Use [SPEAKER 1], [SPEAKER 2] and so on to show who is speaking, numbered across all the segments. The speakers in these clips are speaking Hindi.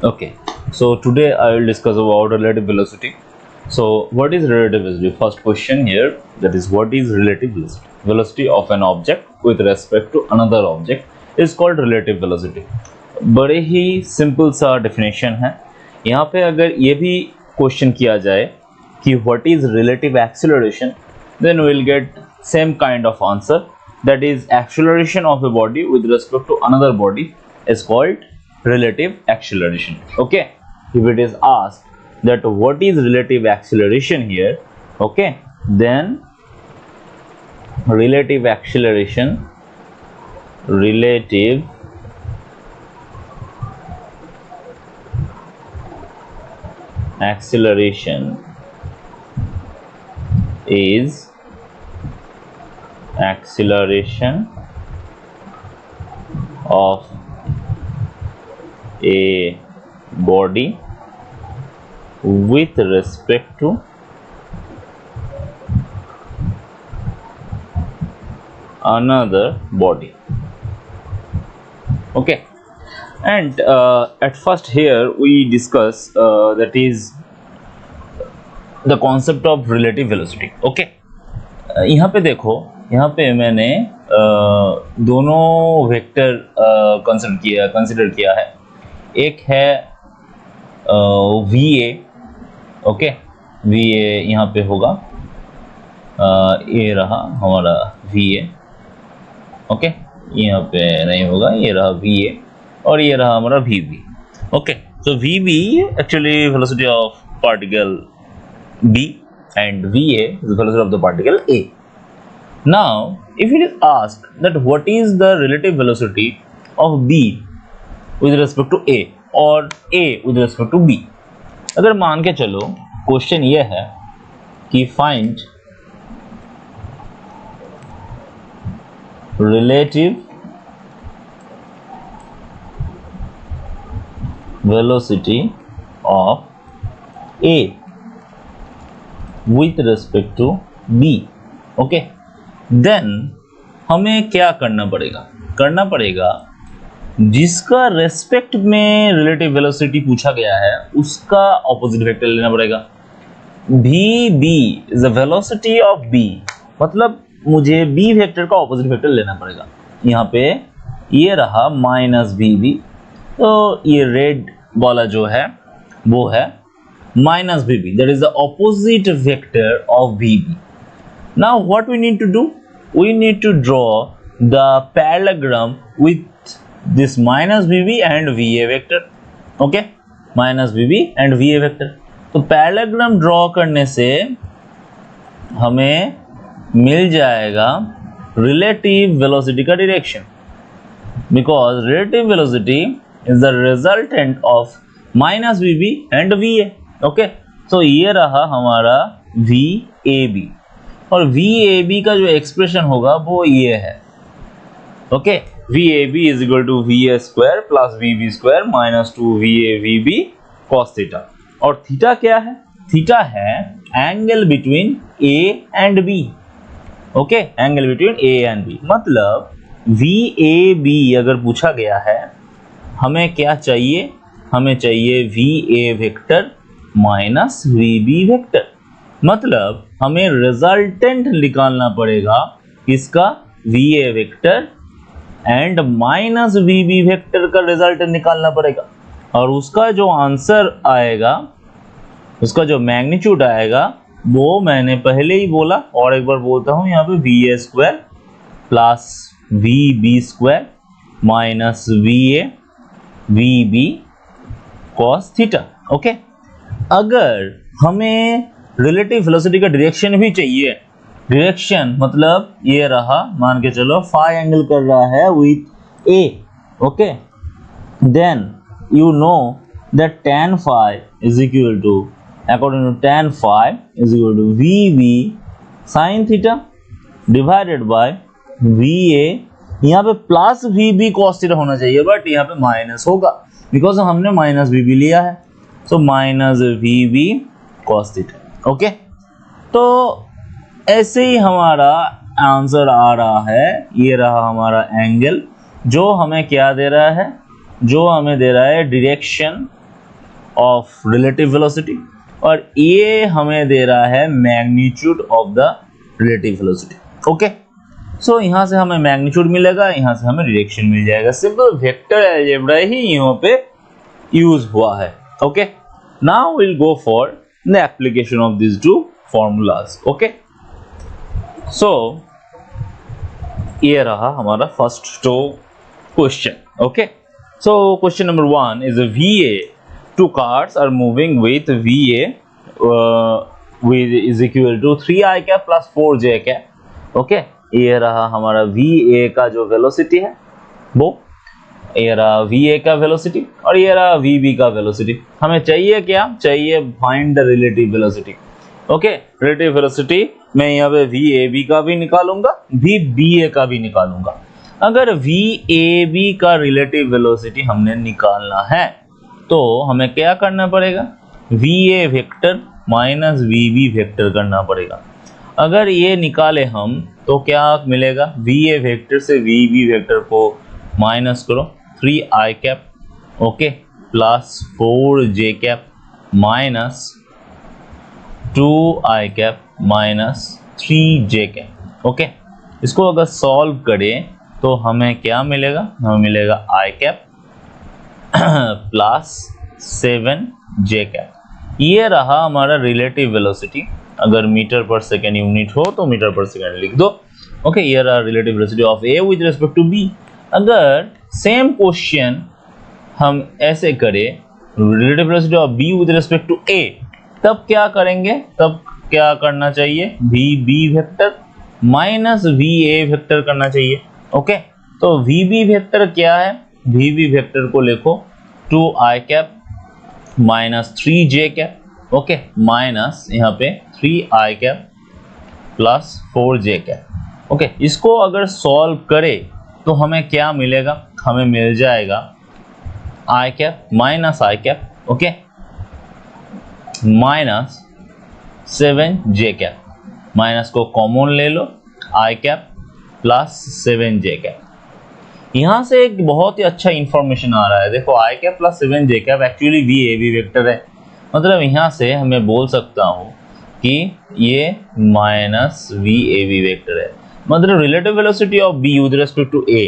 [SPEAKER 1] Okay, so today I will discuss about relative velocity. So what is relative velocity? First question here, that is what is relative velocity? Velocity of an object with respect to another object is called relative velocity. बड़े ही सिंपल सा डेफिनेशन है. यहाँ पे अगर ये भी क्वेश्चन किया जाए कि what is relative acceleration, then we will get same kind of answer, that is acceleration of a body with respect to another body is called relative acceleration. Okay, if it is asked that what is relative acceleration here, okay, then relative acceleration is acceleration of a body with respect to another body. Okay, and at first here we discuss that is the concept of relative velocity. Okay, यहाँ पे देखो, यहाँ पे मैंने दोनों वेक्टर कंसिडर किया है. एक है VA. ओके, VA यहाँ पे होगा, ये रहा हमारा VA. ओके, यहाँ पे नहीं होगा, ये रहा VA और ये रहा हमारा VB. Okay, so VB actually velocity of particle B and VA is the velocity of the particle A. Now, if it is asked that what is the relative velocity of B with respect to A or A with respect to B, अगर मान के चलो क्वेश्चन ये है कि find relative velocity of A with respect to B. Okay, then हमें क्या करना पड़ेगा, जिसका रेस्पेक्ट में रिलेटिव वेलोसिटी पूछा गया है उसका ऑपोजिट वेक्टर लेना पड़ेगा. VB is the velocity of B, मतलब मुझे B वेक्टर का ऑपोजिट वेक्टर लेना पड़ेगा. यहाँ पे ये रहा माइनस VB, तो ये रेड वाला जो है वो है minus VB, that is the opposite vector of VB. Now what we need to do? We need to draw the parallelogram with this minus VB and VA vector. Okay, minus VB and VA vector. तो parallelogram draw करने से हमें मिल जाएगा relative velocity का direction, because relative velocity is the resultant of minus VB and VA. Okay, तो ये रहा हमारा VAB और VAB का जो एक्सप्रेशन होगा वो ये है. Okay, VAB is equal to VA square plus VB square minus 2VAVB cos theta. और थीटा क्या है? थीटा है angle between A and B. Okay, angle between A and B, मतलब VAB अगर पूछा गया है हमें क्या चाहिए? हमें चाहिए VA vector minus VB vector, मतलब हमें रिजल्टेंट निकालना पड़ेगा इसका VA vector and minus VB vector का रिजल्टेंट निकालना पड़ेगा. और उसका जो आंसर आएगा, उसका जो मैग्नीट्यूड आएगा वो मैंने पहले ही बोला और एक बार बोलता हूं, यहाँ पे VA square plus VB square minus VB cos theta. Okay, अगर हमें रिलेटिव वेलोसिटी का डायरेक्शन भी चाहिए, डायरेक्शन मतलब ये रहा, मान के चलो फाई एंगल कर रहा है with A. Okay, then you know that tan phi is equal to, according to tan phi is equal to VB sin theta divided by VA. यहाँ पे प्लस VB cos थीटा होना चाहिए, बट यहाँ पे माइनस होगा बिकॉज हमने माइनस VB लिया है, so minus VB cos theta. Okay, तो ऐसे ही हमारा आंसर आ रहा है. ये रहा हमारा एंगल जो हमें क्या दे रहा है, जो हमें दे रहा है डायरेक्शन ऑफ रिलेटिव वेलोसिटी और ये हमें दे रहा है magnitude of the relative velocity. Okay, so यहाँ से हमें मैग्नीट्यूड मिलेगा, यहाँ से हमें डायरेक्शन मिल जाएगा। सिंपल वेक्टर अलजेब्रा ही यहाँ पे यूज हुआ है। Okay, now will go for the application of this two formulas. Okay, so ये रहा हमारा first two question. Okay, so question number 1 is a VA. Two cars are moving with VA with is equal to 3i cap plus 4j cap. Okay, ये रहा हमारा VA का जो वेलोसिटी है वो, ये रहा VA का वेलोसिटी और ये रहा VB का वेलोसिटी। हमें चाहिए क्या? चाहिए find the relative velocity. Okay, relative velocity मैं यहाँ पे VAB का भी निकालूंगा, VBA का भी निकालूंगा। अगर VAB का रिलेटिव वेलोसिटी हमने निकालना है तो हमें क्या करना पड़ेगा? VA vector minus VB vector करना पड़ेगा। अगर ये निकाले हम तो क्या मिलेगा? VA वेक्टर से VB वेक्टर को माइनस करो, 3i cap, okay, plus 4j cap minus 2i cap minus 3j cap. Okay, इसको अगर सॉल्व करें तो हमें क्या मिलेगा? हमें मिलेगा i cap plus 7j cap. ये रहा हमारा रिलेटिव वेलोसिटी। अगर मीटर पर सेकेंड यूनिट हो तो मीटर पर सेकेंड लिख दो। ओके, ये रहा relative velocity of A with respect to B। अगर सेम क्वेश्चन हम ऐसे करें, relative velocity of B with respect to A, तब क्या करेंगे? तब क्या करना चाहिए? VB vector minus VA vector करना चाहिए। ओके, तो VB वेक्टर क्या है? VB वेक्टर को लिखो 2i cap minus 3j cap, okay, minus यहाँ पे 3i cap plus 4j cap. Okay, इसको अगर सॉल्व करें तो हमें क्या मिलेगा? हमें मिल जाएगा i cap minus i cap, okay, minus 7j cap. Minus को कॉमन ले लो, i cap plus 7j cap. यहाँ से एक बहुत ही अच्छा इंफॉर्मेशन आ रहा है। देखो, i cap plus 7j cap actually VAB vector है। मतलब यहाँ से हमें बोल सकता हूँ कि ये माइनस VAB वेक्टर है। मतलब relative velocity of B with respect to A,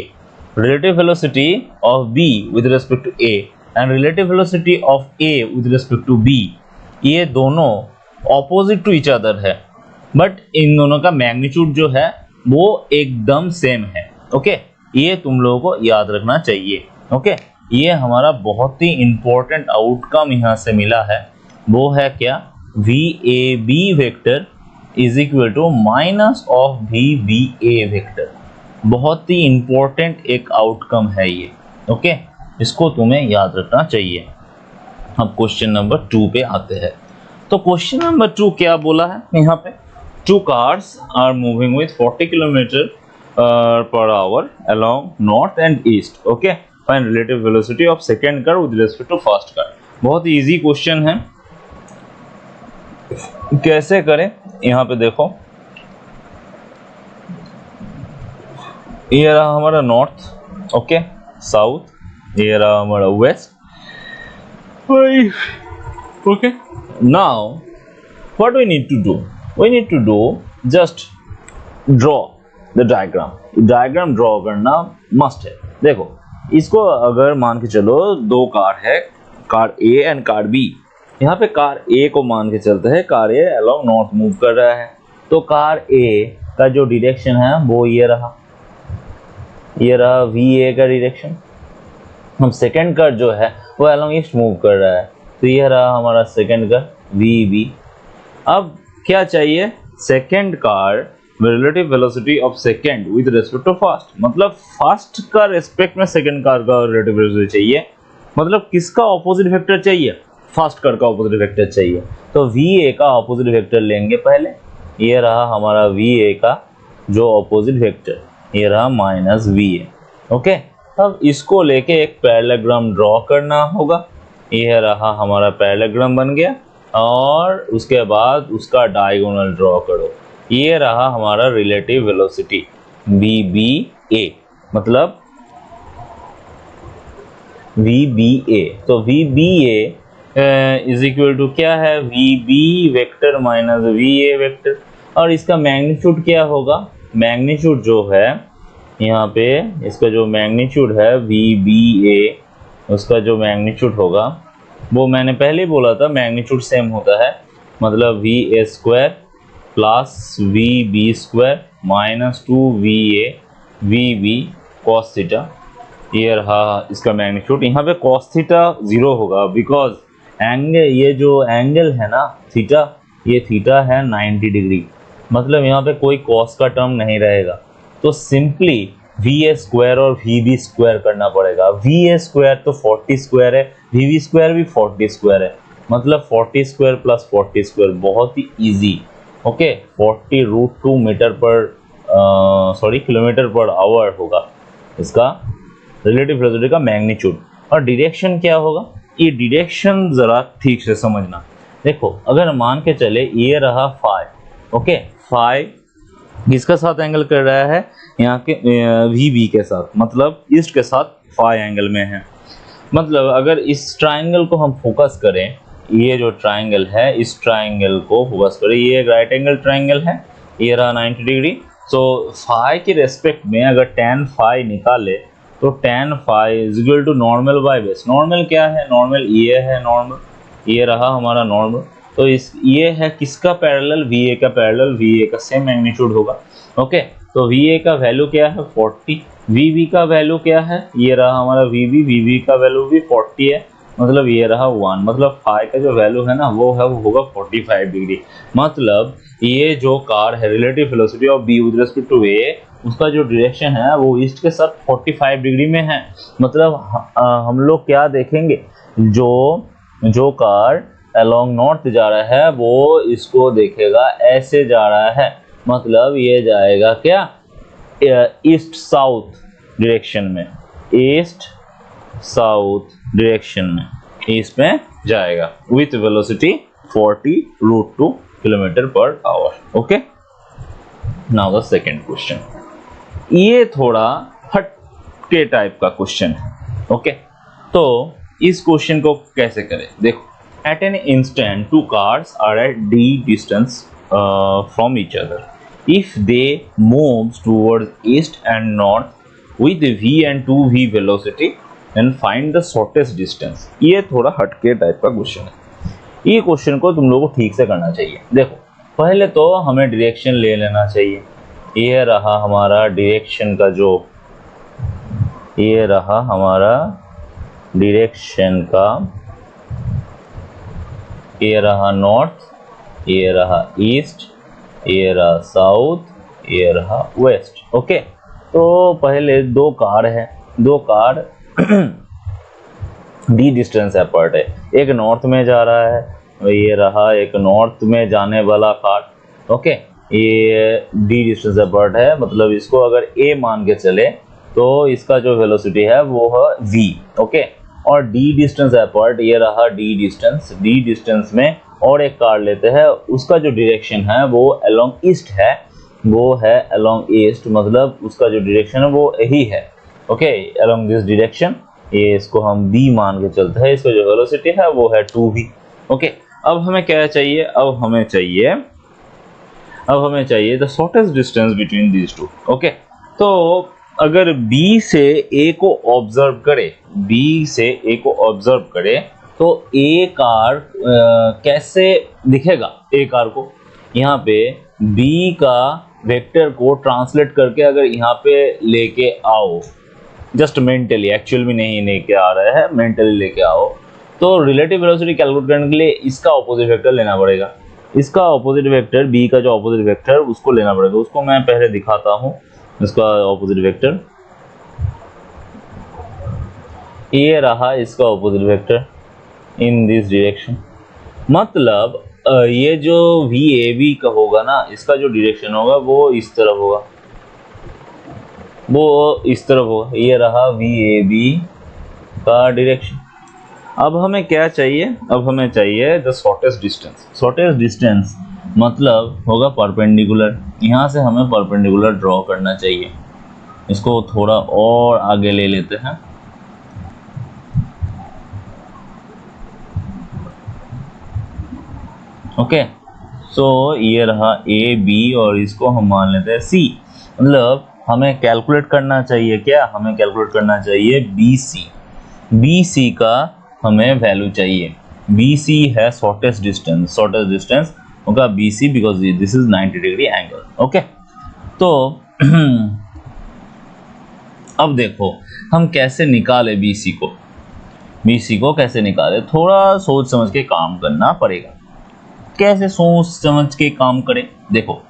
[SPEAKER 1] relative velocity of B with respect to A and relative velocity of A with respect to B, ये दोनों ऑपोजिट टू ईच अदर है, बट इन दोनों का मैग्नीट्यूड जो है वो एकदम सेम है। ओके, ये तुम लोगों को याद रखना चाहिए। ओके, ये हमारा बहुत ही इंपॉर्टेंट आउटकम यहाँ से मिला है। वो है क्या? VAB vector is equal to minus of VBA vector. बहुत ही इंपॉर्टेंट एक आउटकम है ये। ओके, इसको तुम्हें याद रखना चाहिए। अब क्वेश्चन नंबर 2 पे आते हैं। तो क्वेश्चन नंबर 2 क्या बोला है यहाँ पे? Two cars are moving with 40 km per hour along north and east. Okay, find relative velocity of second car with respect to first car. बहुत इजी क्वेश्चन है, कैसे करें? यहाँ पे देखो, ये रहा हमारा नॉर्थ, ओके, साउथ, ये रहा हमारा west. Okay, now what we need to do? We need to do just draw the diagram. Diagram draw करना मस्ट है। देखो, इसको अगर मान के चलो दो कार है, car A and car B। यहाँ पे कार A को मान के चलते हैं, car A along north move कर रहा है, तो कार A का जो डायरेक्शन है वो ये रहा VA का डायरेक्शन। हम सेकंड कार जो है वो अलॉन्ग ईस्ट मूव कर रहा है, तो ये रहा हमारा सेकंड कार VB। अब क्या चाहिए? Second car relative velocity of second with respect to first. मतलब फर्स्ट का रेस्पेक्ट में सेकेंड कार का रिलेटिव वेलोसिटी चाहिए। मतलब किसका ऑपोजिट वेक्टर चाहिए? फर्स्ट कार का ऑपोजिट वेक्टर चाहिए। तो VA का ऑपोजिट वेक्टर लेंगे पहले। ये रहा हमारा VA का जो ऑपोजिट वेक्टर, ये रहा माइनस VA। ओके, अब इसको लेके एक पैरेललोग्राम ड्रॉ करना होगा। यह रहा हमारा पैरेललोग्राम बन गया, और उसके बाद उसका डायगोनल ड्रॉ करो। ये रहा हमारा रिलेटिव वेलोसिटी VBA, मतलब VBA। तो VBA इज इक्वल टू क्या है, we B vector minus v A vector, और इसका मैग्नीट्यूड क्या होगा, मैग्नीट्यूड जो है यहाँ पे इसका जो मैग्नीट्यूड है वी बी ए, उसका जो मैग्नीट्यूड होगा वो मैंने पहले ही बोला था मैग्नीट्यूड सेम होता है, मतलब v A square plus we B square minus 2 v B cos theta, ये रहा इसका मैग्नीट्यूड। यहाँ पे कॉस थीटा 0 होगा बिकॉज एंगल, ये जो एंगल है ना थीटा, ये थीटा है 90 डिग्री, मतलब यहाँ पे कोई कॉस का टर्म नहीं रहेगा, तो सिंपली वी ए स्क्वायर और वी बी स्क्वायर करना पड़ेगा। वी ए स्क्वायर तो 40 स्क्वायर है, वी बी स्क्वायर भी 40 स्क्वायर है, मतलब 40 स्क्वायर प्लस 40 स्क्वायर, बहुत ही इजी। ओके 40√2 मीटर पर किलोमीटर पर आवर होगा इसका रिलेटिव वेलोसिटी का मैग्नीट्यूड। और डायरेक्शन क्या होगा, ये डायरेक्शन ज़रा ठीक से समझना। देखो अगर मान के चले ये रहा फाई, ओके फाई किसके साथ एंगल कर रहा है, यहाँ के वी बी के साथ, मतलब ईस्ट के साथ फाई एंगल में है। मतलब अगर इस ट्राइंगल को हम फोकस करें, ये जो ट्राइंगल है इस ट्राइंगल को फोकस करें, ये एक राइट एंगल ट्राइंगल है, ये रहा 90 डिग्री, तो फाई के रेस्पेक्ट में अगर tan फाई निकाले तो tan phi is equal to normal by base. Normal क्या है, नॉर्मल ये है, नॉर्मल ये रहा हमारा नॉर्मल, तो इस ये है किसका पैरेलल, वी ए का पैरेलल, वी ए का सेम मैग्नीट्यूड होगा। ओके तो वी ए का वैल्यू क्या है 40, वी बी का वैल्यू क्या है, ये रहा हमारा वी बी का वैल्यू भी 40 है, मतलब ये रहा 1, मतलब फाई का जो वैल्यू है ना वो होगा 45 डिग्री। मतलब ये जो कार है relative velocity of B with respect to A, उसका जो डायरेक्शन है वो ईस्ट के साथ 45 डिग्री में है। मतलब हम लोग क्या देखेंगे, जो कार अलोंग नॉर्थ जा रहा है वो इसको देखेगा ऐसे जा रहा है, मतलब ये जाएगा क्या ईस्ट साउथ डायरेक्शन में, ईस्ट साउथ डायरेक्शन में इसमें जाएगा with velocity 40√2 kilometre per hour. Okay now the second question, ये थोड़ा हटके टाइप का क्वेश्चन है। ओके तो इस क्वेश्चन को कैसे करें, देखो at an instant two cars are at d distance from each other if they moves towards east and north with v and 2v velocity and find the shortest distance। ये थोड़ा हटके टाइप का क्वेश्चन है, ये क्वेश्चन को तुम लोगों को ठीक से करना चाहिए। देखो पहले तो हमें डायरेक्शन ले लेना चाहिए, ये रहा हमारा डायरेक्शन का जो, ये रहा हमारा डायरेक्शन का, ये रहा नॉर्थ, ये रहा ईस्ट, ये रहा साउथ, ये रहा वेस्ट। ओके तो पहले दो कार है, दो कार डी डिस्टेंस अपार्ट है, एक नॉर्थ में जा रहा है, ये रहा एक नॉर्थ में जाने वाला कार। ओके ये डी डिस्टेंस अपार्ट है, मतलब इसको अगर ए मान के चले तो इसका जो वेलोसिटी है वो है v। ओके और डी डिस्टेंस अपार्ट ये रहा डी डिस्टेंस में और एक कार लेते हैं, उसका जो डायरेक्शन है वो अलोंग ईस्ट है, वो है अलोंग ईस्ट, मतलब उसका जो डायरेक्शन है वो यही है। ओके अलोंग दिस डायरेक्शन, ये इसको हम b मान के चलते हैं, इसका जो वेलोसिटी है वो है 2v। ओके अब हमें क्या चाहिए, अब हमें चाहिए the shortest distance between these two. Okay तो अगर B से A को ऑब्जर्व करे, तो A कार कैसे दिखेगा, A कार को यहाँ पे B का वेक्टर को ट्रांसलेट करके अगर यहाँ पे लेके आओ, जस्ट मेंटली, एक्चुअल में नहीं लेके आ रहा है, मेंटली लेके आओ, तो रिलेटिव वेलोसिटी कैलकुलेट करने के लिए इसका ऑपोजिट वेक्टर लेना पड़ेगा, इसका ऑपोजिट वेक्टर B का जो ऑपोजिट वेक्टर उसको लेना पड़ेगा, उसको मैं पहले दिखाता हूँ। इसका ऑपोजिट वेक्टर ये रहा, इसका opposite vector in this direction, मतलब ये जो VAB का होगा ना, इसका जो डायरेक्शन होगा वो इस तरफ होगा, ये रहा VAB का डायरेक्शन। अब हमें क्या चाहिए, अब हमें चाहिए द शॉर्टेस्ट डिस्टेंस मतलब होगा परपेंडिकुलर, यहाँ से हमें परपेंडिकुलर ड्रॉ करना चाहिए, इसको थोड़ा और आगे ले लेते हैं। ओके, सो ये रहा ए बी और इसको हम मान लेते हैं सी। मतलब हमें कैलकुलेट करना चाहिए क्या, हमें कैलकुलेट करना चाहिए बी सी। बी सी का हमें वैल्यू चाहिए। बी सी है शॉर्टेस्ट डिस्टेंस होगा B C, because this is 90 degree angle. Okay, तो अब देखो हम कैसे निकाले बी सी को। बी सी को कैसे निकाले, थोड़ा सोच समझ के काम करना पड़ेगा। कैसे सोच समझ के काम करें, देखो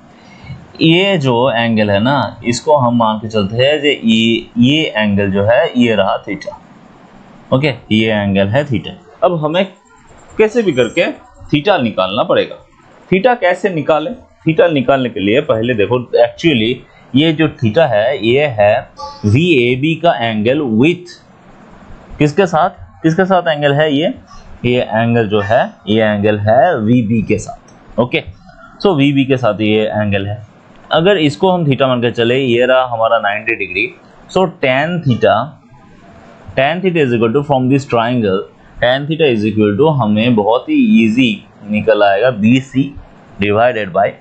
[SPEAKER 1] ये जो एंगल है ना, इसको हम मान के चलते हैं कि ये एंगल जो है ये रहा थीटा। ओके, ये एंगल है थीटा। अब हमें कैसे भी करके थीटा निकालना पड़ेगा। थीटा कैसे निकालें, थीटा निकालने के लिए पहले देखो एक्चुअली ये जो थीटा है ये है वी ए बी का एंगल विथ किसके साथ एंगल है ये एंगल जो है ये एंगल है वी बी के साथ। ओके, सो वी बी के साथ ये एंगल है। अगर इसको हम थीटा मान के चले, ये रहा हमारा 90 degree. So tan theta is equal to from this triangle, tan theta is equal to हमें बहुत ही इजी निकल आएगा बी सी डिवाइडेड बाय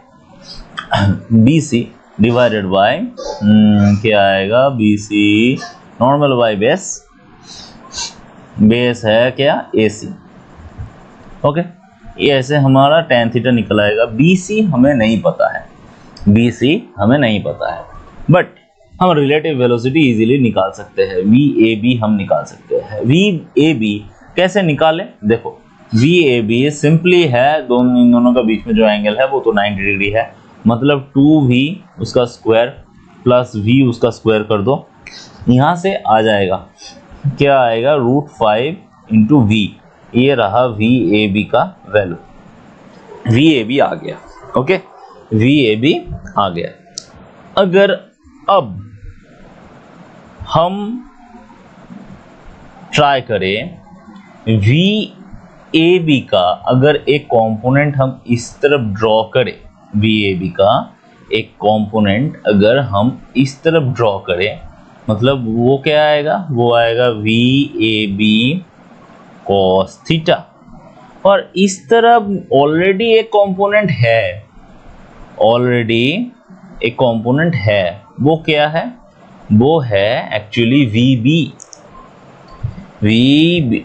[SPEAKER 1] क्या आएगा, B C normal by base है क्या ए सी। ओके, ये ऐसे हमारा tan थीटा निकल आएगा। बी सी हमें नहीं पता है, बट हम रिलेटिव वेलोसिटी इजीली निकाल सकते हैं। वी ए बी हम निकाल सकते हैं। वी ए बी कैसे निकालें, देखो वी ए बी सिंपली है इन दोनों का बीच में जो एंगल है वो तो 90 डिग्री है, मतलब 2v उसका स्क्वायर प्लस v उसका स्क्वायर कर दो, यहाँ से आ जाएगा क्या आएगा √5 इंटू वी। ये रहा वी ए बी का वैल्यू, वी ए बी आ गया। ओके, वी ए बी आ गया। अगर अब हम ट्राई करें वी ए बी का, अगर एक कंपोनेंट हम इस तरफ ड्रॉ करें, वी ए बी का एक कंपोनेंट अगर हम इस तरफ ड्रॉ करें, मतलब वो क्या आएगा, वो आएगा v A B cos theta. और इस तरफ ऑलरेडी एक कंपोनेंट है, वो क्या है, वो है एक्चुअली वी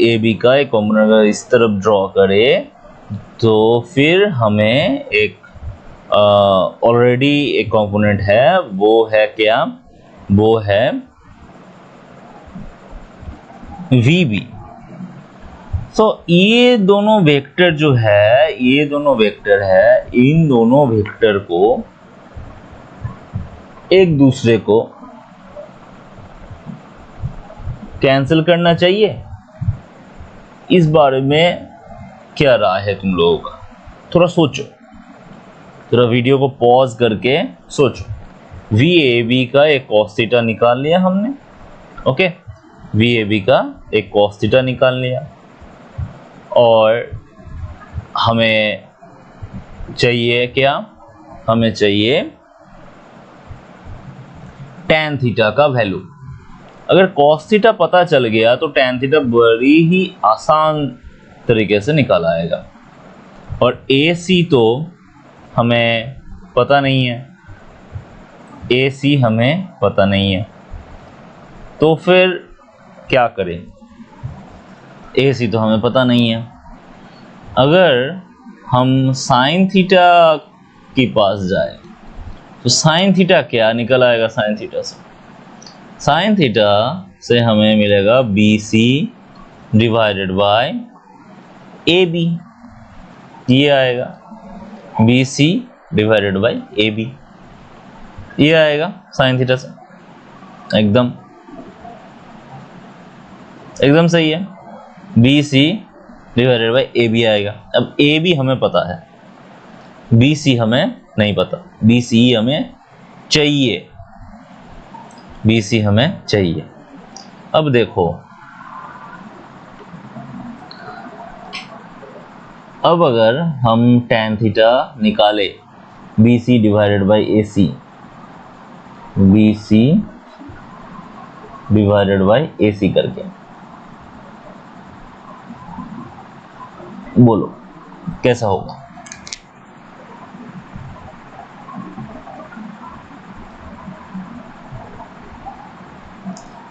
[SPEAKER 1] ए बी का एक कंपोनेंट अगर इस तरफ ड्रॉ करे तो फिर हमें एक ऑलरेडी एक कंपोनेंट है, वो है क्या, वो है वी बी। सो ये दोनों वेक्टर जो है, इन दोनों वेक्टर को एक दूसरे को कैंसिल करना चाहिए। इस बारे में क्या राय है तुम लोगों का, थोड़ा सोचो, थोड़ा वीडियो को पॉज करके सोचो। वी ए बी का एक cos थीटा निकाल लिया हमने। ओके, वी ए बी का एक cos थीटा निकाल लिया और हमें चाहिए क्या, हमें चाहिए tan थीटा का वैल्यू। अगर cos थीटा पता चल गया तो tan थीटा बड़ी ही आसान तरीके से निकल आएगा। और AC तो हमें पता नहीं है, AC हमें पता नहीं है, तो फिर क्या करें, AC तो हमें पता नहीं है। अगर हम साइन थीटा के पास जाए तो साइन थीटा क्या निकल आएगा, साइन थीटा से हमें मिलेगा BC डिवाइडेड बाय AB। ये आएगा BC डिवाइडेड बाय AB, ये आएगा साइन थीटा से। एकदम सही है, BC डिवाइडेड बाय AB आएगा। अब AB हमें पता है, BC हमें नहीं पता, BC हमें चाहिए। अब देखो, अब अगर हम tan थीटा निकाले BC divided by AC, BC divided by AC करके, बोलो कैसा होगा।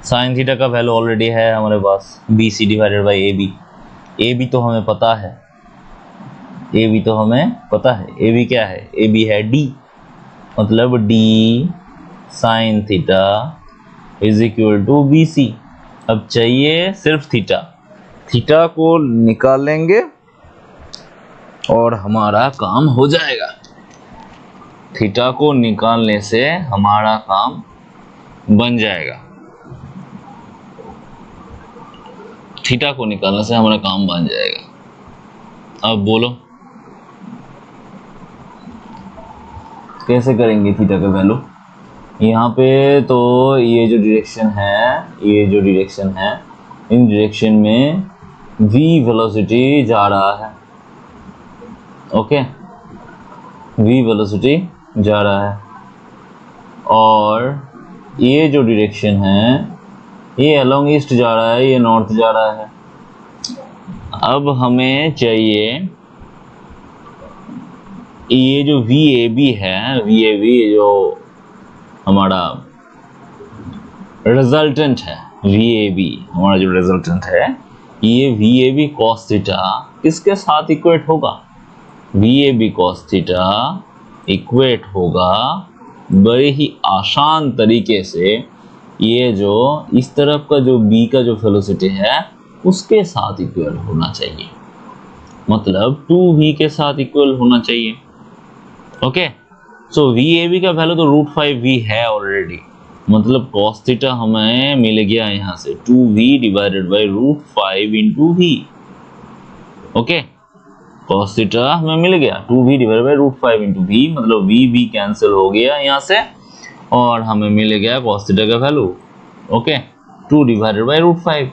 [SPEAKER 1] साइन थीटा का वैल्यू ऑलरेडी है हमारे पास, B C divided by A B. A B तो हमें पता है, ए बी तो हमें पता है, ए बी क्या है, ए बी है डी, मतलब D sine theta is equal to B C. अब चाहिए सिर्फ थीटा, थीटा को निकाल लेंगे और हमारा काम हो जाएगा। थीटा को निकालने से हमारा काम बन जाएगा, थीटा को निकालने से हमारा काम बन जाएगा। अब बोलो कैसे करेंगे थीटा का वैल्यू। यहाँ पे तो ये जो डायरेक्शन है, ये जो डायरेक्शन है, इन डायरेक्शन में v वेलोसिटी जा रहा है, ओके, v वेलोसिटी जा रहा है, और ये जो डायरेक्शन है ये अलोंग ईस्ट जा रहा है, ये नॉर्थ जा रहा है। अब हमें चाहिए ये जो VAB है, VAB जो हमारा रिजल्टेंट है, VAB हमारा जो रिजल्टेंट है, ये VAB cos थीटा किसके साथ इक्वेट होगा, VAB cos थीटा इक्वेट होगा बड़े ही आसान तरीके से ये जो इस तरफ का जो B का जो वेलोसिटी है उसके साथ इक्वल होना चाहिए, मतलब 2v के साथ इक्वल होना चाहिए। ओके, सो VAB का वैल्यू तो √5v है ऑलरेडी, मतलब cos थीटा हमें मिल गया यहाँ से 2v divided by √5 into v। Okay, cos theta हमें मिल गया 2v divided by √5 into v, मतलब v कैंसिल हो गया यहाँ से और हमें मिल गया cos थीटा का value, okay, 2 divided by √5,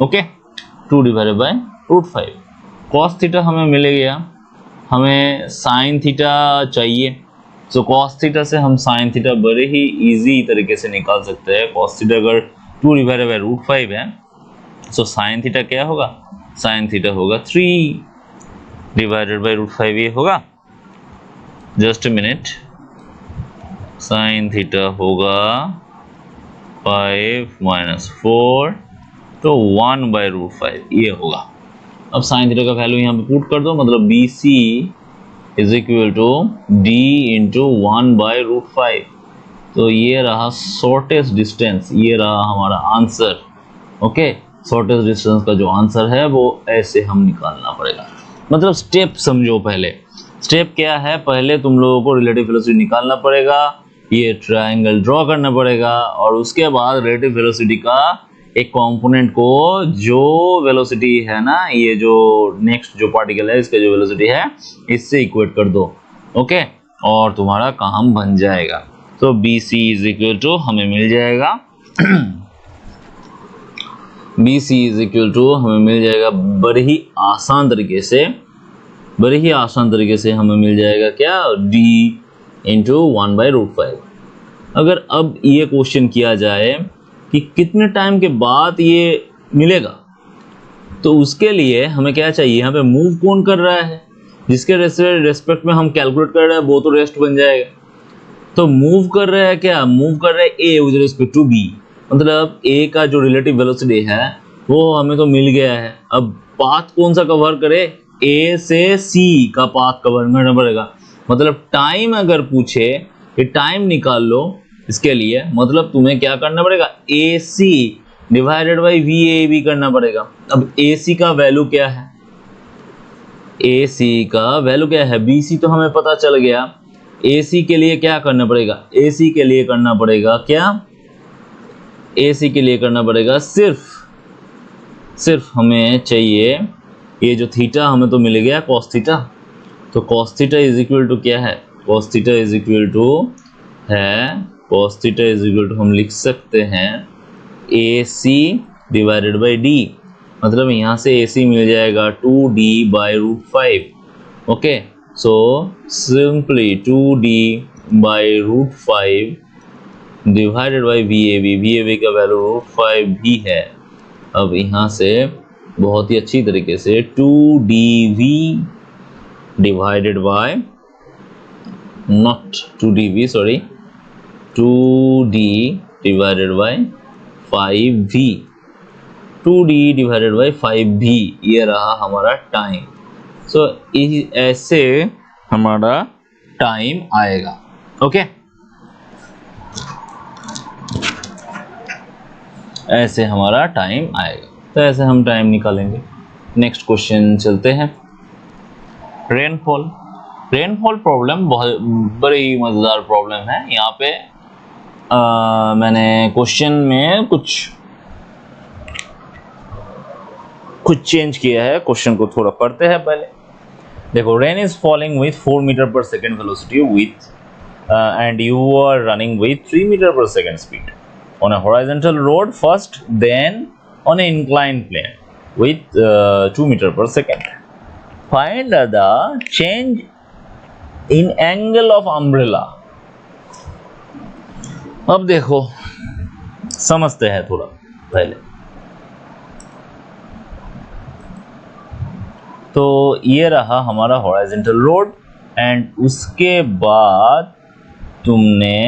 [SPEAKER 1] okay, 2 divided by √5। cos theta हमें मिल गया, हमें sin थीटा चाहिए, सो cos थीटा से हम sin थीटा बड़े ही इजी तरीके से निकाल सकते हैं। cos थीटा अगर 2 डिवाइडेड बाई √5 है, सो sin थीटा क्या होगा, sin थीटा होगा 3 डिवाइडेड बाई √5, ये होगा, just a minute, sin theta होगा 5 माइनस 4 तो 1 बाई √5 ये होगा। अब sin थीटा का वैल्यू यहाँ पे पुट कर दो, मतलब BC is equal to D into 1 by √5, तो ये रहा शॉर्टेस्ट डिस्टेंस, ये रहा हमारा आंसर। ओके, शॉर्टेस्ट डिस्टेंस का जो आंसर है वो ऐसे हम निकालना पड़ेगा, मतलब स्टेप समझो। पहले स्टेप क्या है, पहले तुम लोगों को रिलेटिव वेलोसिटी निकालना पड़ेगा, ये ट्रायंगल ड्रॉ करना पड़ेगा, और उसके बाद रिलेटिव वेलोसिटी का एक कंपोनेंट को जो वेलोसिटी है ना, ये जो नेक्स्ट जो पार्टिकल है इसका जो वेलोसिटी है इससे इक्वेट कर दो, ओके, और तुम्हारा काम बन जाएगा। तो BC इज इक्वल टू हमें मिल जाएगा BC इज इक्वल टू हमें मिल जाएगा बड़े ही आसान तरीके से, बड़े ही आसान तरीके से हमें मिल जाएगा क्या, D इंटू 1 बाई √5। अगर अब ये क्वेश्चन किया जाए कि कितने टाइम के बाद ये मिलेगा, तो उसके लिए हमें क्या चाहिए, यहाँ पे मूव कौन कर रहा है, जिसके रेस्पेक्ट में हम कैलकुलेट कर रहे हैं वो तो रेस्ट बन जाएगा। तो मूव कर रहा है क्या, मूव कर रहा है A with respect to B, मतलब A का जो रिलेटिव वेलोसिटी है वो हमें तो मिल गया है। अब पाथ कौन सा कवर करे, A से C का पाथ कवर करना पड़ेगा, मतलब टाइम अगर पूछे कि टाइम निकाल लो इसके लिए, मतलब तुम्हें क्या करना पड़ेगा, AC डिवाइडेड बाई VAB करना पड़ेगा। अब AC का वैल्यू क्या है, AC का वैल्यू क्या है, BC तो हमें पता चल गया। AC के लिए क्या करना पड़ेगा, AC के लिए करना पड़ेगा क्या, AC के लिए करना पड़ेगा सिर्फ हमें चाहिए ये जो थीटा हमें तो मिल गया cos थीटा, तो cos theta is equal to क्या है, cos theta is equal to है, cos theta is equal to हम लिख सकते हैं AC डिवाइडेड बाई D, मतलब यहाँ से AC मिल जाएगा 2D by √5। Okay, so simply 2D by √5 divided by VAB का वैल्यू √5 भी है। अब यहाँ से बहुत ही अच्छी तरीके से 2DV divided by, not 2DV sorry, 2D divided by 5v, 2d divided by 5v, ये रहा हमारा टाइम। सो ऐसे हमारा टाइम आएगा। ओके, ऐसे हमारा टाइम आएगा। तो ऐसे हम टाइम निकालेंगे। नेक्स्ट क्वेश्चन चलते हैं। रेनफॉल। रेनफॉल प्रॉब्लम बहुत बड़ी मजेदार प्रॉब्लम है। यहाँ पे मैंने क्वेश्चन में कुछ चेंज किया है। क्वेश्चन को थोड़ा पढ़ते हैं पहले। देखो, rain is falling with 4 metre per second velocity with and you are running with 3 metre per second speed on a horizontal road first, then on an inclined plane with 2 meter per second. Find the change in angle of umbrella. अब देखो, समझते हैं थोड़ा पहले। तो ये रहा हमारा horizontal road एंड उसके बाद तुमने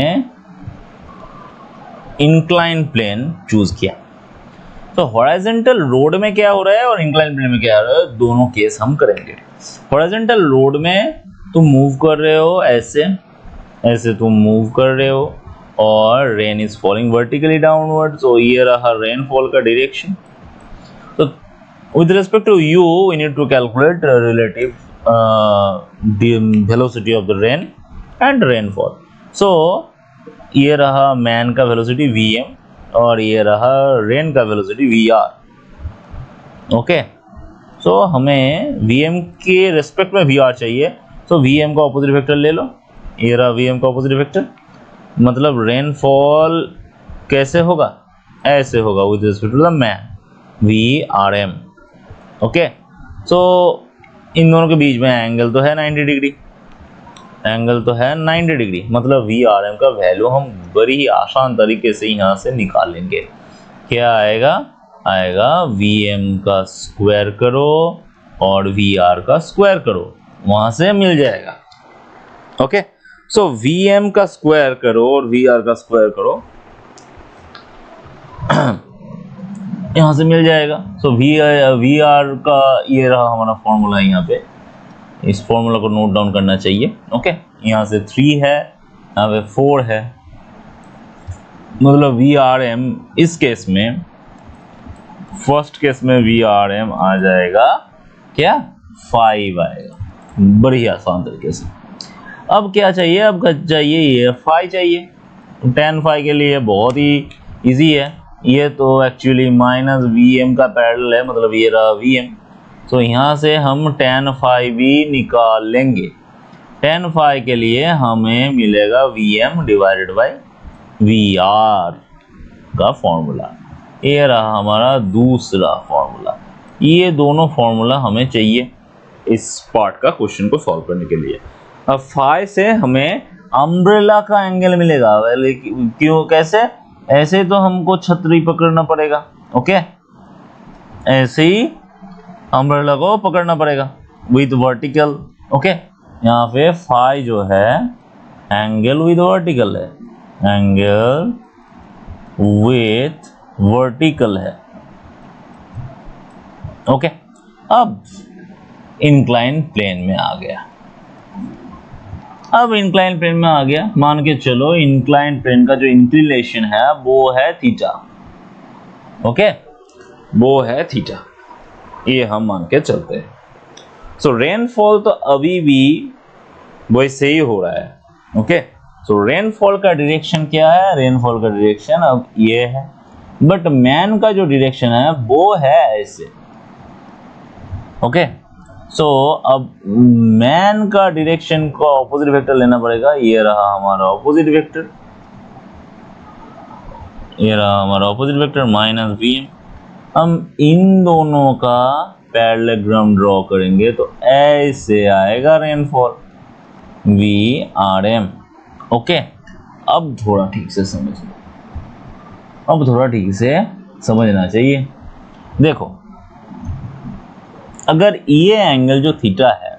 [SPEAKER 1] इंक्लाइन प्लेन चूज किया। तो हॉरिजॉन्टल रोड में क्या हो रहा है और इंक्लाइन प्लेन में क्या हो रहा है, दोनों केस हम करेंगे। हॉरिजॉन्टल रोड में तुम मूव कर रहे हो, ऐसे तुम मूव कर रहे हो और rain is falling vertically downward. So ये रहा रेनफॉल का डायरेक्शन। तो with respect to you we need to calculate relative velocity of the rain and rainfall. So ये रहा मैन का वेलोसिटी vm और ये रहा रेन का वेलोसिटी vr। ओके, सो हमें vm के रेस्पेक्ट में vr चाहिए। तो vm का ऑपोजिट वेक्टर ले लो। ये रहा vm का ऑपोजिट वेक्टर। मतलब रेनफॉल कैसे होगा, ऐसे होगा with respect to the man vrm। Okay, so इन दोनों के बीच में एंगल तो है 90 डिग्री, एंगल तो है 90 डिग्री। मतलब VRM का वैल्यू हम बड़ी ही आसान तरीके से यहाँ से निकालेंगे। क्या आएगा, आएगा VM का स्क्वायर करो और VR का स्क्वायर करो, वहां से मिल जाएगा। ओके, सो VM का स्क्वायर करो और VR का स्क्वायर करो, यहाँ से मिल जाएगा। सो VR का ये रहा हमारा फॉर्मूला। यहाँ पे इस फॉर्मूला को नोट डाउन करना चाहिए। ओके, यहाँ से 3 है, यहाँ पे 4 है। मतलब VRM इस केस में, फर्स्ट केस में VRM आ जाएगा क्या, 5 आएगा। बड़ी आसान तरीके से। अब क्या चाहिए, अब चाहिए ये फाई चाहिए। tan फाई के लिए बहुत ही इजी है। ये तो एक्चुअली माइनस VM का पैरेलल है, मतलब ये रहा VM। तो यहाँ से हम tan फाई भी निकाल लेंगे। tan फाई के लिए हमें मिलेगा VM डिवाइडेड बाई VR का फॉर्मूला। ये रहा हमारा दूसरा फॉर्मूला। ये दोनों फॉर्मूला हमें चाहिए इस पार्ट का क्वेश्चन को सॉल्व करने के लिए। अब फाई से हमें अम्ब्रेला का एंगल मिलेगा। क्यों, कैसे, ऐसे तो हमको छतरी पकड़ना पड़ेगा। ओके, ऐसे ही अम्ब्रेला को पकड़ना पड़ेगा विद वर्टिकल। ओके, यहाँ पे फाई जो है एंगल विद वर्टिकल है, एंगल विथ वर्टिकल है। ओके, अब इंक्लाइन प्लेन में आ गया। अब इंक्लाइन प्लेन में आ गया, मान के चलो इंक्लाइन प्लेन का जो इंक्लिनेशन है वो है थीटा। ओके, वो है थीटा, ये हम मान के चलते हैं। सो रेनफॉल तो अभी भी वैसे ही हो रहा है। ओके, सो रेनफॉल का डायरेक्शन क्या है, रेनफॉल का डायरेक्शन अब ये है, बट मैन का जो डायरेक्शन है वो है ऐसे। ओके, सो अब मैन का डायरेक्शन का ऑपोजिट वेक्टर लेना पड़ेगा। ये रहा हमारा ऑपोजिट वेक्टर, ये रहा हमारा ऑपोजिट वेक्टर माइनस VM। हम इन दोनों का पैरेललोग्राम ड्रॉ करेंगे तो ऐसे आएगा रेनफॉल VRM। ओके, अब थोड़ा ठीक से समझो, अब थोड़ा ठीक से समझना चाहिए। देखो, अगर ये एंगल जो थीटा है,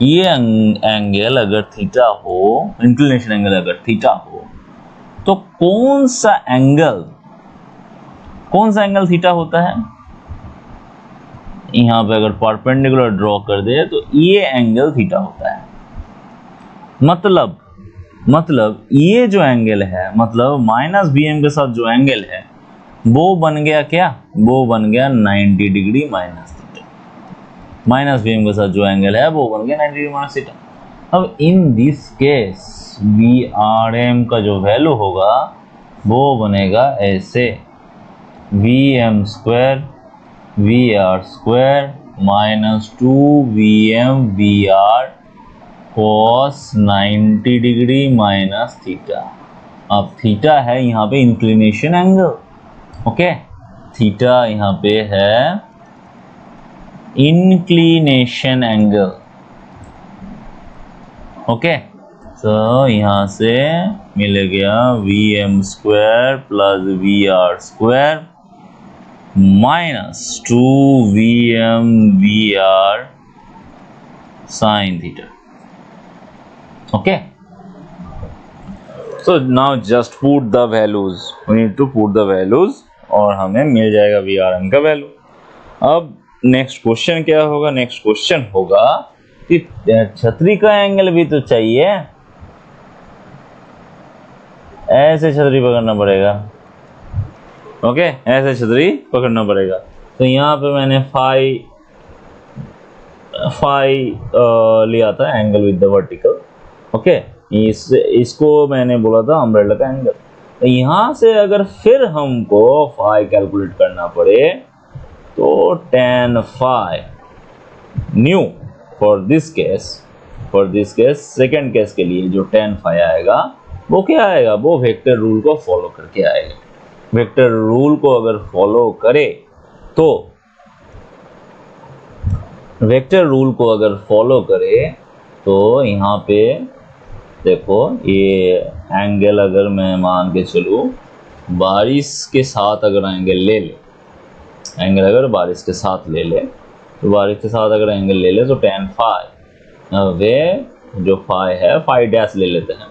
[SPEAKER 1] ये एंगल अगर थीटा हो, इंक्लिनेशन एंगल अगर थीटा हो, तो कौन सा एंगल कौन सा एंगल थीटा होता है? यहाँ पे अगर परपेंडिकुलर ड्रॉ कर दे तो ये एंगल थीटा होता है। मतलब ये जो एंगल है, मतलब माइनस bm के साथ जो एंगल है वो बन गया क्या? वो बन गया 90 degree minus theta. Minus bm के साथ जो एंगल है वो बन गया 90 डिग्री माइनस थीटा। अब इन दिस केस Vrm का जो वैल्यू होगा वो बनेगा ऐसे, Vm square Vr square minus 2Vm Vr cos 90 degree minus theta. अब थीटा है यहाँ पे इंक्लिनेशन एंगल, ओके, थीटा यहाँ पे है इंक्लिनेशन एंगल, ओके। तो यहाँ से मिल गया Vm square plus Vr square minus 2Vm Vr sine theta, okay. So now just put the values, we need to put the values और हमें मिल जाएगा Vrm का वैल्यू। अब नेक्स्ट क्वेश्चन क्या होगा? नेक्स्ट क्वेश्चन होगा कि छतरी का एंगल भी तो चाहिए, ऐसे छतरी पकड़ना पड़ेगा, ओके, ऐसे छतरी पकड़ना पड़ेगा। तो यहाँ पे मैंने फाई लिया था angle with the vertical, okay. इसको मैंने बोला था अम्ब्रेला का एंगल। तो यहाँ से अगर फिर हमको फाई कैलकुलेट करना पड़े तो tan phi new for this case second case के लिए जो tan फाई आएगा वो क्या आएगा? वो वेक्टर रूल को फॉलो करके आएगा। वेक्टर रूल को अगर फॉलो करे तो यहाँ पे देखो, ये एंगल अगर मैं मान के चलूँ बारिश के साथ अगर एंगल ले ले, अगर बारिश के साथ ले ले तो tan फाई, वे जो फाई है फाई डैश ले लेते हैं,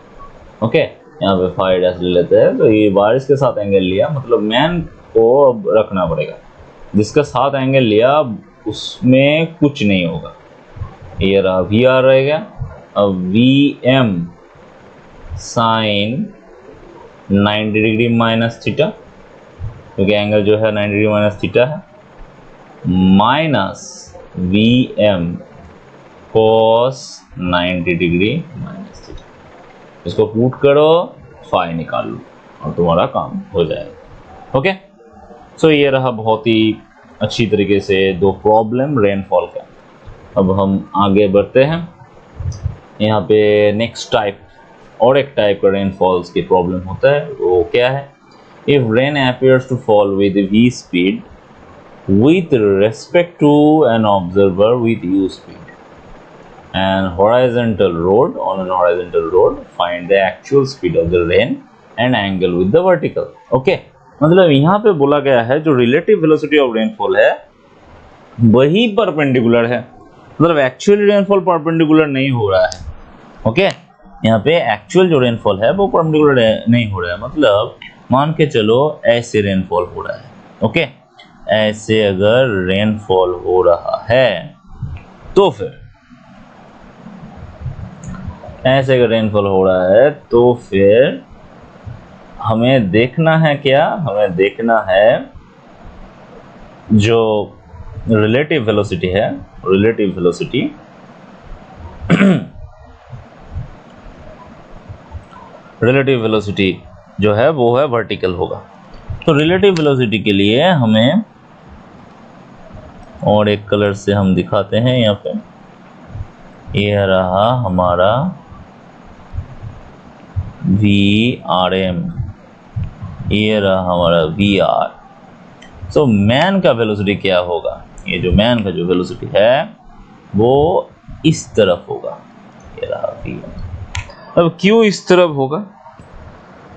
[SPEAKER 1] ओके, यहाँ पे फाई डैश ले लेते हैं। तो ये बारिश के साथ एंगल लिया, मतलब मैन को अब रखना पड़ेगा, जिसका साथ एंगल लिया उसमें कुछ नहीं होगा। ये रहा Vr रहेगा, अब Vm sine 90 degree minus theta, क्योंकि एंगल जो है 90 डिग्री माइनस थीटा है, minus Vm cos 90 degree minus theta. इसको पुट करो, फाई निकाल लो और तुम्हारा काम हो जाएगा, ओके। सो ये रहा बहुत ही अच्छी तरीके से दो प्रॉब्लम रेनफॉल का। अब हम आगे बढ़ते हैं। यहाँ पे नेक्स्ट टाइप, और एक टाइप का रेनफॉल्स की प्रॉब्लम होता है, वो क्या है? If rain appears to fall with v speed with respect to an observer with u speed and horizontal road, on an horizontal road find the actual speed of the rain and angle with the vertical, okay। मतलब यहाँ पे बोला गया है जो रिलेटिव वेलोसिटी ऑफ रेनफॉल है वही परपेंडिकुलर है, मतलब एक्चुअल रेनफॉल परपेंडिकुलर नहीं हो रहा है, ओके। यहाँ पे एक्चुअल जो रेनफॉल है वो परपेंडिकुलर नहीं हो रहा है, मतलब मान के चलो ऐसे रेनफॉल हो रहा है, ओके। ऐसे अगर रेनफॉल हो रहा है तो फिर ऐसे अगर रेनफॉल हो रहा है तो फिर हमें देखना है क्या? हमें देखना है जो रिलेटिव वेलोसिटी है, रिलेटिव वेलोसिटी जो है वो है वर्टिकल होगा। तो रिलेटिव वेलोसिटी के लिए हमें और एक कलर से हम दिखाते हैं यहाँ पे, ये रहा हमारा Vrm, ये रहा हमारा Vr। सो मैन का वेलोसिटी क्या होगा? ये जो मैन का जो वेलोसिटी है वो इस तरफ होगा, ये रहा Vm। अब क्यों इस तरफ होगा?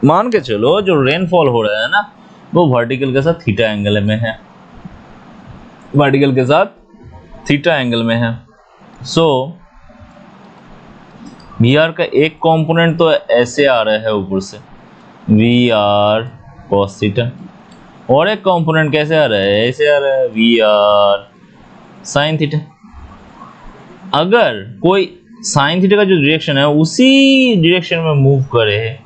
[SPEAKER 1] मान के चलो जो रेनफॉल हो रहा है ना वो वर्टिकल के साथ थीटा एंगल में है, वर्टिकल के साथ थीटा एंगल में है। सो Vr का एक कंपोनेंट तो ऐसे आ रहा है ऊपर से, Vr cos थीटा, और एक कंपोनेंट कैसे आ रहा है, ऐसे आ रहा है वी आर साइन थीटा। अगर कोई साइन थीटा का जो डायरेक्शन है उसी डायरेक्शन में मूव करे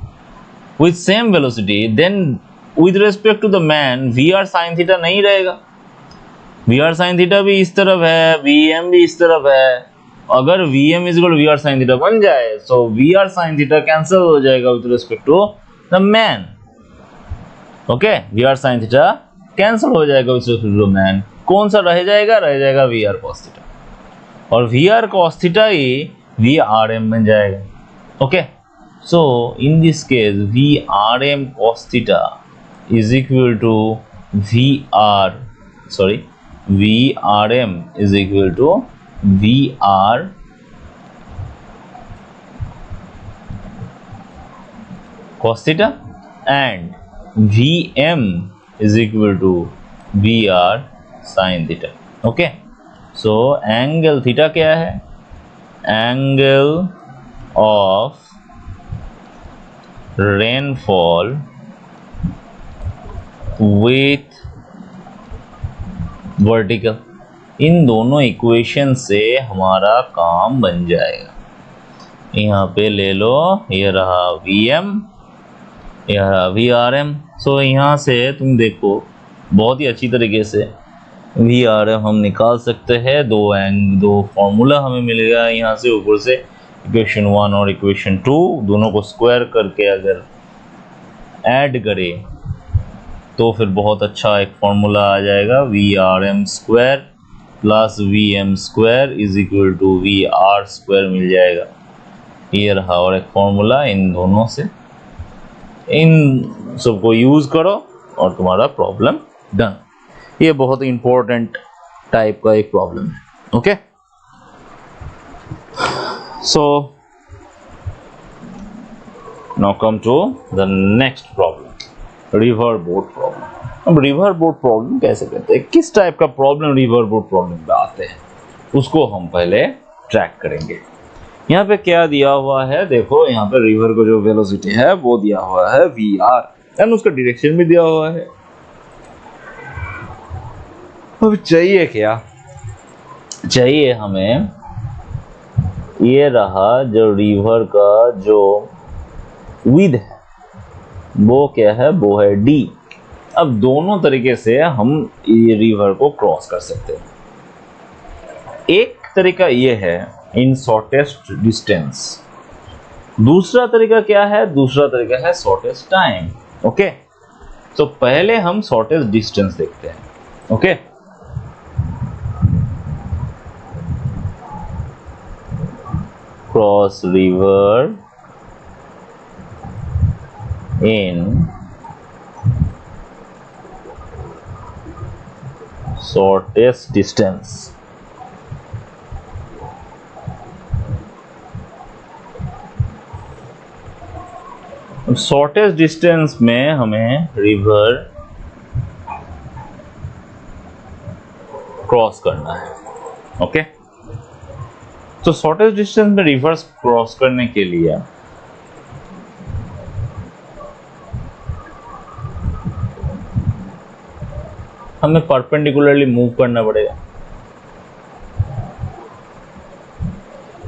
[SPEAKER 1] with same velocity, then with respect to the man v r sine theta नहीं रहेगा। वी आर साइन थीटा भी इस तरफ है, वी एम भी इस तरफ है। अगर v m is equal v r sine theta बन जाए तो we r sine theta cancel हो जाएगा with respect to the man. Okay, we r sine theta cancel हो जाएगा with respect to the man. कौन सा रह जाएगा, रह जाएगा वी आर कॉस थीटा, और वी आर कॉस थीटा ही वी आर एम बन जाएगा। Okay, so in this case v are m cos theta is equal to we r VRM is equal to VR cos theta and VM is equal to VR sin theta. Okay, so angle theta क्या है, angle of rainfall with vertical. इन दोनों इक्वेशन से हमारा काम बन जाएगा। यहाँ पे ले लो, ये रहा VM, यह रहा VRM। सो यहाँ से तुम देखो बहुत ही अच्छी तरीके से VRM हम निकाल सकते हैं। दो फॉर्मूला हमें मिलेगा यहाँ से, ऊपर से इक्वेशन 1 और इक्वेशन 2 दोनों को स्क्वायर करके अगर ऐड करें तो फिर बहुत अच्छा एक फॉर्मूला आ जाएगा, we are M square plus V M square is equal to we R square मिल जाएगा। ये रहा और एक फॉर्मूला। इन दोनों से इन सबको यूज़ करो और तुम्हारा प्रॉब्लम डन। ये बहुत इंपॉर्टेंट टाइप का एक प्रॉब्लम है। Okay, so now come to the next problem, river boat problem. अब रिवर बोट प्रॉब्लम कैसे करते हैं, किस टाइप का प्रॉब्लम रिवर बोट प्रॉब्लम में आते हैं, उसको हम पहले ट्रैक करेंगे। यहाँ पे क्या दिया हुआ है, देखो यहाँ पे रिवर को जो वेलोसिटी है वो दिया हुआ है वी आर एंड उसका डायरेक्शन भी दिया हुआ है। अब चाहिए क्या, चाहिए हमें ये रहा जो रिवर का जो विड्थ है वो क्या है, वो है d। अब दोनों तरीके से हम ये रिवर को क्रॉस कर सकते हैं। एक तरीका ये है इन शॉर्टेस्ट डिस्टेंस, दूसरा तरीका क्या है, दूसरा तरीका है शॉर्टेस्ट टाइम। ओके, तो पहले हम शॉर्टेस्ट डिस्टेंस देखते हैं। Okay, cross river in shortest distance। Shortest distance में हमें रिवर क्रॉस करना है। ओके, तो शॉर्टेस्ट डिस्टेंस में रिवर्स क्रॉस करने के लिए हमें परपेंडिकुलरली मूव करना पड़ेगा।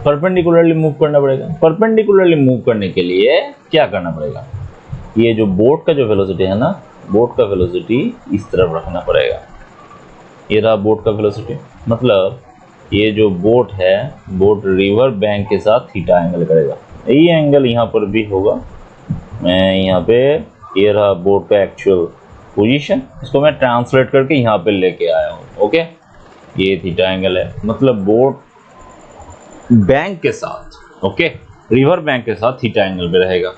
[SPEAKER 1] परपेंडिकुलरली मूव करना पड़ेगा। परपेंडिकुलरली मूव करने के लिए क्या करना पड़ेगा, ये जो बोट का जो वेलोसिटी है ना, बोट का वेलोसिटी इस तरफ रखना पड़ेगा। ये रहा बोट का वेलोसिटी, मतलब ये जो बोट है, बोट रिवर बैंक के साथ थीटा एंगल करेगा। ये एंगल यहाँ पर भी होगा। मैं यहाँ पे, ये रहा बोट का एक्चुअल पोजीशन, इसको मैं ट्रांसलेट करके यहाँ पे लेके आया हूँ। ओके, ये थीटा एंगल है, मतलब बोट बैंक के साथ, ओके, रिवर बैंक के साथ थीटा एंगल पे रहेगा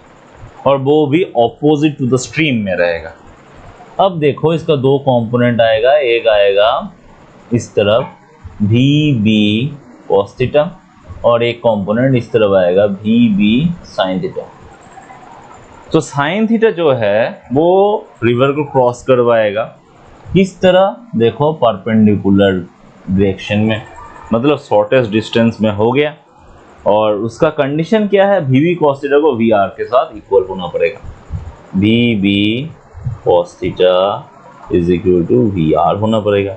[SPEAKER 1] और वो भी ऑपोजिट टू द स्ट्रीम में रहेगा। अब देखो इसका दो कंपोनेंट आएगा, एक आएगा इस तरफ वी बी कॉस थीटा और एक कंपोनेंट इस तरफ आएगा वी बी साइन थीटा। तो साइन थीटा जो है वो रिवर को क्रॉस करवाएगा किस तरह, देखो परपेंडिकुलर डायरेक्शन में, मतलब शॉर्टेस्ट डिस्टेंस में हो गया। और उसका कंडीशन क्या है, वी बी कॉस थीटा को वी आर के साथ इक्वल होना पड़ेगा। V B cos theta is equal to we R होना पड़ेगा।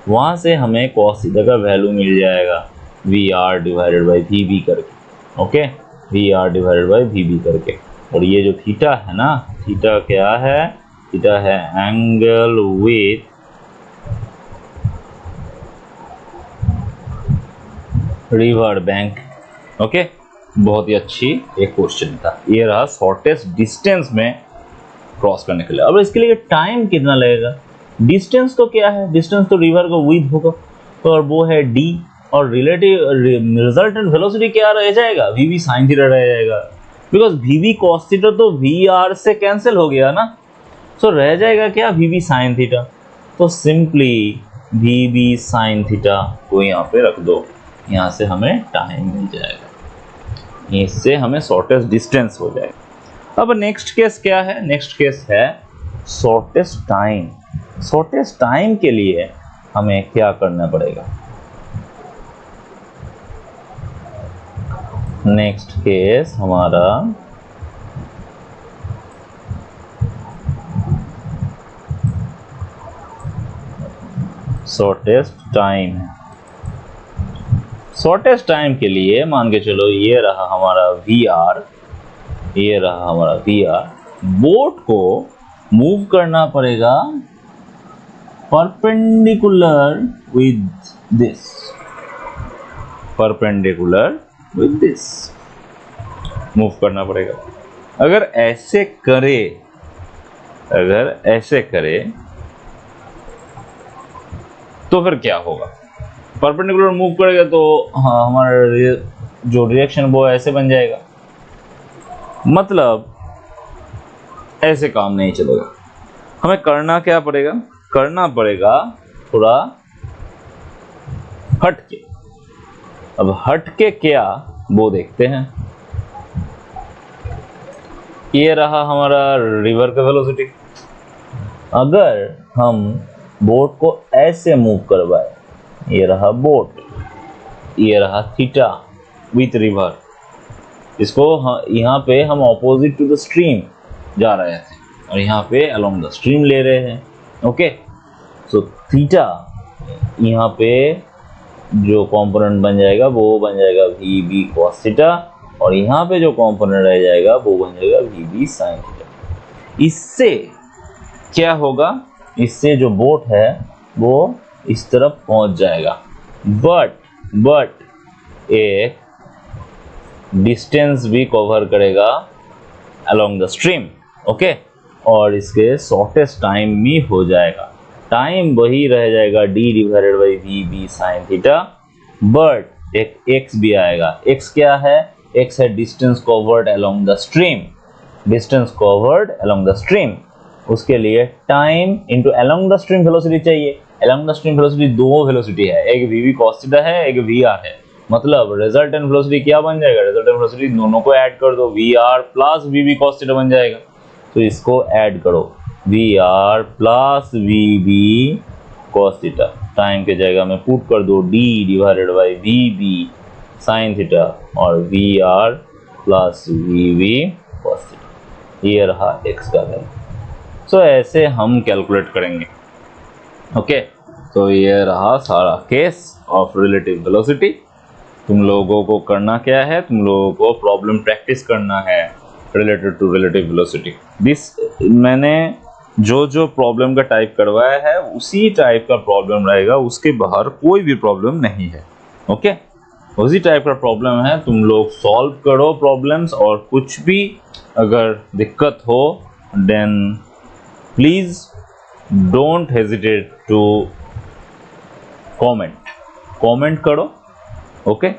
[SPEAKER 1] वहाँ से हमें कॉस थीटा का वैल्यू मिल जाएगा we R divided by we B करके। Okay, we R divided by we B करके। और ये जो थीटा है ना, थीटा क्या है? थीटा है angle with river bank. Okay, बहुत ही अच्छी एक क्वेश्चन था। ये रहा शॉर्टेस्ट डिस्टेंस में क्रॉस करने के लिए। अब इसके लिए टाइम कितना लगेगा? डिस्टेंस तो क्या है? डिस्टेंस तो रिवर का विड्थ होगा, तो और वो है डी, और रिलेटिव रिजल्टेंट वेलोसिटी क्या रह जाएगा? वी वी साइन थीटा रह जाएगा, because V V cos theta तो वी आर से कैंसिल हो गया ना, सो रह जाएगा क्या? V V sine theta. तो simply V V sine theta को यहाँ पे रख दो, यहाँ से हमें टाइम मिल जाएगा, इससे हमें शॉर्टेस्ट डिस्टेंस हो जाएगा। अब नेक्स्ट केस क्या है? नेक्स्ट केस है शॉर्टेस्ट टाइम। शॉर्टेस्ट टाइम के लिए हमें क्या करना पड़ेगा? नेक्स्ट केस हमारा शॉर्टेस्ट टाइम है। शॉर्टेस्ट टाइम के लिए मान के चलो ये रहा हमारा वी आर, ये रहा हमारा वी आर। बोट को मूव करना पड़ेगा perpendicular with this, perpendicular with this move करना पड़ेगा। अगर ऐसे करे, अगर ऐसे करे तो फिर क्या होगा? परपेंडिकुलर मूव करेगा तो हाँ, हमारा जो रिएक्शन वो ऐसे बन जाएगा, मतलब ऐसे काम नहीं चलेगा। हमें करना क्या पड़ेगा? करना पड़ेगा थोड़ा हटके। अब हटके क्या, वो देखते हैं। ये रहा हमारा रिवर का वेलोसिटी। अगर हम बोट को ऐसे मूव करवाए, ये रहा बोट, ये रहा थीटा विथ रिवर, इसको यहाँ पे हम ऑपोजिट टू द स्ट्रीम जा रहे थे और यहाँ पे अलोंग द स्ट्रीम ले रहे हैं। ओके, सो थीटा यहाँ पे जो कंपोनेंट बन जाएगा वो बन जाएगा वी बी कॉस थीटा, और यहाँ पे जो कंपोनेंट रह जाएगा वो बन जाएगा वी बी साइन थीटा। इससे क्या होगा? इससे जो बोट है वो इस तरफ पहुंच जाएगा, बट एक डिस्टेंस भी कवर करेगा अलोंग द स्ट्रीम। ओके, और इसके शॉर्टेस्ट टाइम भी हो जाएगा। टाइम वही रह जाएगा D divided by we B sine theta, but एक एक्स भी आएगा। एक्स क्या है? एक्स है distance covered along the stream, distance covered along the stream. उसके लिए time into along the stream velocity चाहिए। अलोंग द स्ट्रीम वेलोसिटी दो वेलोसिटी है, एक वी वी कॉस थीटा है, एक वी आर है। मतलब रिजल्टेंट वेलोसिटी क्या बन जाएगा? रिजल्टेंट वेलोसिटी दोनों को ऐड कर दो, V R plus we B cos theta बन जाएगा। तो इसको ऐड करो, V R plus we B cos theta. Time के जगह में पुट कर दो D divided by we B sine theta और we R plus we B cos theta. ये रहा एक्स का वैल्यू। सो ऐसे हम कैलकुलेट करेंगे। ओके, तो ये रहा सारा केस ऑफ रिलेटिव वेलोसिटी। तुम लोगों को करना क्या है? तुम लोगों को प्रॉब्लम प्रैक्टिस करना है related to relative velocity. This मैंने जो प्रॉब्लम का टाइप करवाया है उसी टाइप का प्रॉब्लम रहेगा, उसके बाहर कोई भी प्रॉब्लम नहीं है। ओके, उसी टाइप का प्रॉब्लम है, तुम लोग सॉल्व करो प्रॉब्लम्स। और कुछ भी अगर दिक्कत हो then please don't hesitate to comment करो। ओके,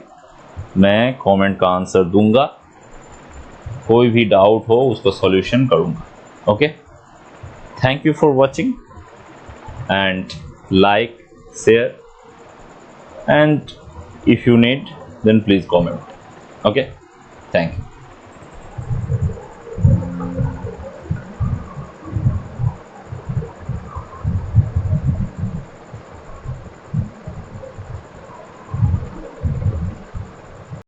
[SPEAKER 1] मैं कमेंट का आंसर दूंगा, कोई भी डाउट हो उसको सॉल्यूशन करूंगा। Okay, thank you for watching and like share and if you need then please comment. Okay, thank you.